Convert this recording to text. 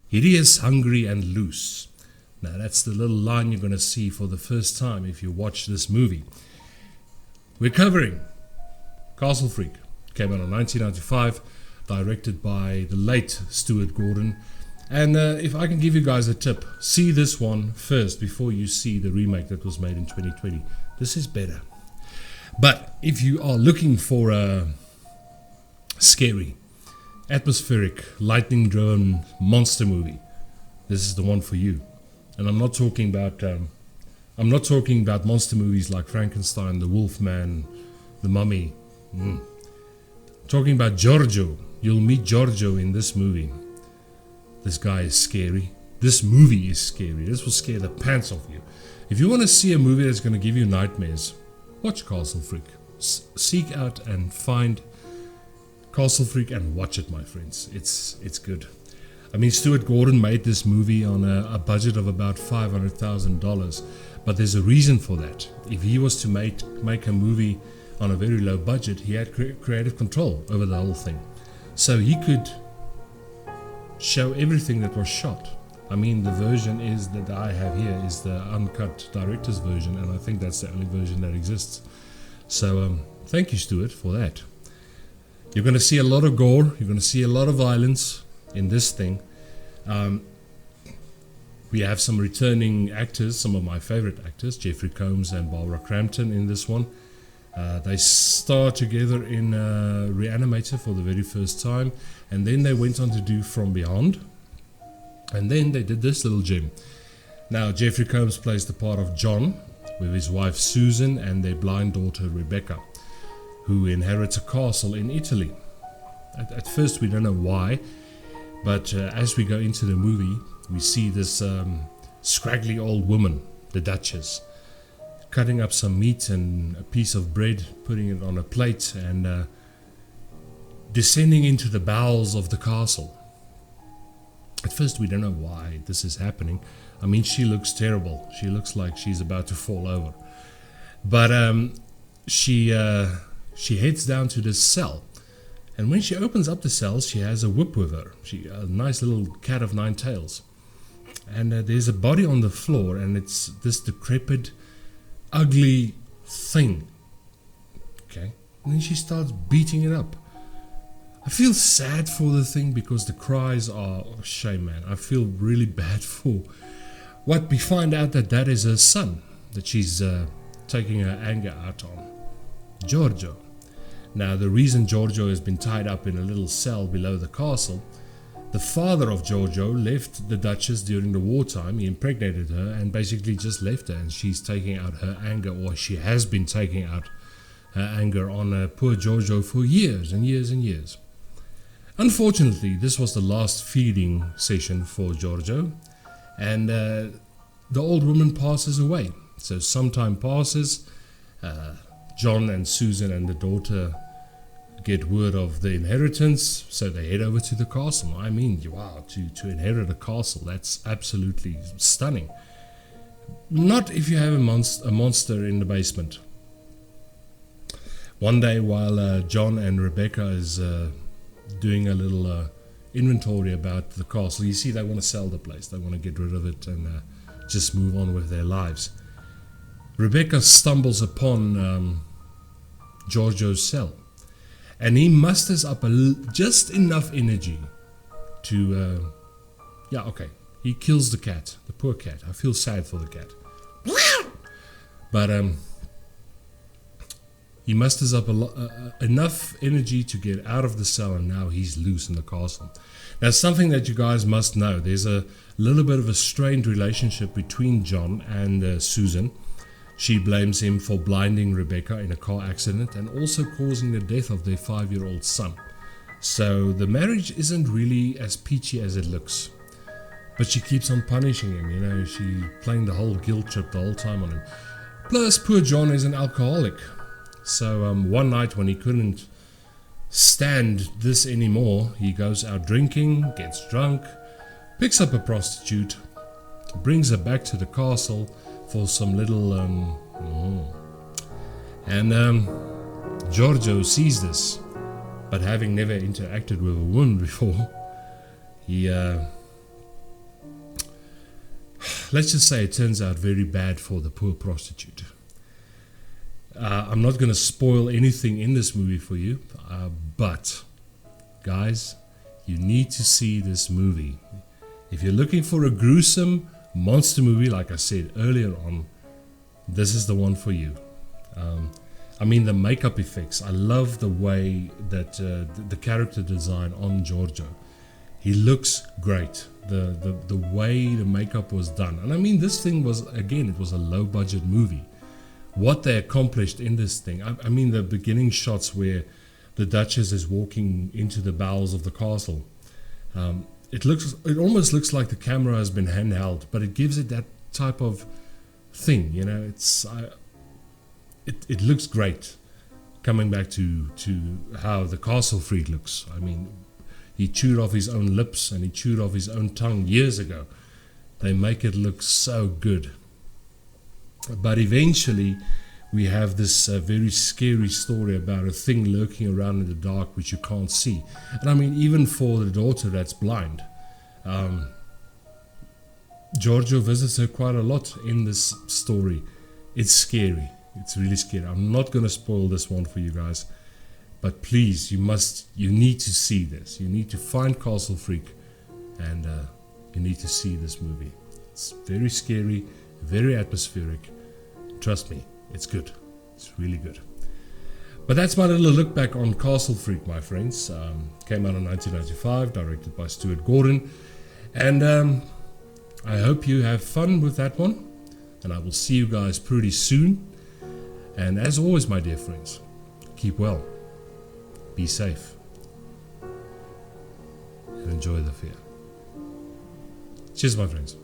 Hideous, hungry and loose. Now that's the little line you're going to see for the first time if you watch this movie. We're covering Castle Freak. Came out in 1995, directed by the late Stuart Gordon. And if I can give you guys a tip, see this one first before you see the remake that was made in 2020. This is better. But if you are looking for a scary, atmospheric, lightning-driven monster movie, this is the one for you. And I'm not talking about monster movies like Frankenstein, The Wolfman, The Mummy. Talking about Giorgio. You'll meet Giorgio in this movie. This guy is scary. This movie is scary. This will scare the pants off you. If you want to see a movie that's going to give you nightmares, watch Castle Freak. Seek out and find Castle Freak and watch it, my friends. It's good. I mean, Stuart Gordon made this movie on a budget of about $500,000, but there's a reason for that. If he was to make a movie on a very low budget, he had creative control over the whole thing. So he could show everything that was shot. I mean, the version is that I have here is the uncut director's version, and I think that's the only version that exists. So thank you, Stuart, for that. You're going to see a lot of gore. You're going to see a lot of violence in this thing. We have some returning actors, some of my favorite actors, Jeffrey Combs and Barbara Crampton in this one. They star together in Reanimator for the very first time, and then they went on to do From Beyond, and then they did this little gem. Now, Jeffrey Combs plays the part of John with his wife Susan and their blind daughter Rebecca, who inherits a castle in Italy. At first we don't know why, but as we go into the movie, we see this scraggly old woman, the Duchess, cutting up some meat and a piece of bread, putting it on a plate, and descending into the bowels of the castle. At first we don't know why this is happening. I mean, she looks terrible. She looks like she's about to fall over. But she heads down to this cell. And when she opens up the cell, she has a whip with her. A nice little cat of nine tails. And there's a body on the floor, and it's this decrepit, ugly thing. Okay? And then she starts beating it up. I feel sad for the thing because the cries are, oh, shame, man. I feel really bad for what we find out that is her son, that she's taking her anger out on. Giorgio. Now, the reason Giorgio has been tied up in a little cell below the castle, the father of Giorgio left the Duchess during the wartime. He impregnated her and basically just left her, and she's taking out her anger, or she has been taking out her anger on poor Giorgio for years and years and years. Unfortunately, this was the last feeding session for Giorgio, and the old woman passes away. So some time passes, John and Susan and the daughter get word of the inheritance, so they head over to the castle. I mean, wow, to inherit a castle, that's absolutely stunning. Not if you have a monster in the basement. One day while John and Rebecca is doing a little inventory about the castle, you see they want to sell the place, they want to get rid of it and just move on with their lives. Rebecca stumbles upon Giorgio's cell, and he musters up just enough energy to he kills the cat, the poor cat. I feel sad for the cat, but he musters up enough energy to get out of the cell, and now he's loose in the castle. Now, something that you guys must know, there's a little bit of a strained relationship between John and Susan. She blames him for blinding Rebecca in a car accident and also causing the death of their 5-year-old son. So the marriage isn't really as peachy as it looks. But she keeps on punishing him, she playing the whole guilt trip the whole time on him. Plus, poor John is an alcoholic. So one night when he couldn't stand this anymore. He goes out drinking, gets drunk, picks up a prostitute, brings her back to the castle for some little Giorgio sees this, but having never interacted with a woman before, he let's just say it turns out very bad for the poor prostitute. I'm not going to spoil anything in this movie for you, but guys, you need to see this movie. If you're looking for a gruesome monster movie, like I said earlier on, this is the one for you. I mean, the makeup effects, I love the way that the character design on Giorgio. He looks great. The way the makeup was done. And I mean, this thing was, again, it was a low budget movie. What they accomplished in this thing, I mean, the beginning shots where the Duchess is walking into the bowels of the castle. It almost looks like the camera has been handheld, but it gives it that type of thing, you know. It looks great. Coming back to how the castle freak looks. I mean, he chewed off his own lips and he chewed off his own tongue years ago. They make it look so good. But eventually we have this very scary story about a thing lurking around in the dark which you can't see. And I mean, even for the daughter that's blind, Giorgio visits her quite a lot in this story. It's scary. It's really scary. I'm not going to spoil this one for you guys, but please, you need to see this. You need to find Castle Freak, and you need to see this movie. It's very scary, very atmospheric. Trust me, it's good. It's really good. But that's my little look back on Castle Freak, my friends. Came out in 1995, directed by Stuart Gordon. And I hope you have fun with that one. And I will see you guys pretty soon. And as always, my dear friends, keep well, be safe, and enjoy the fear. Cheers, my friends.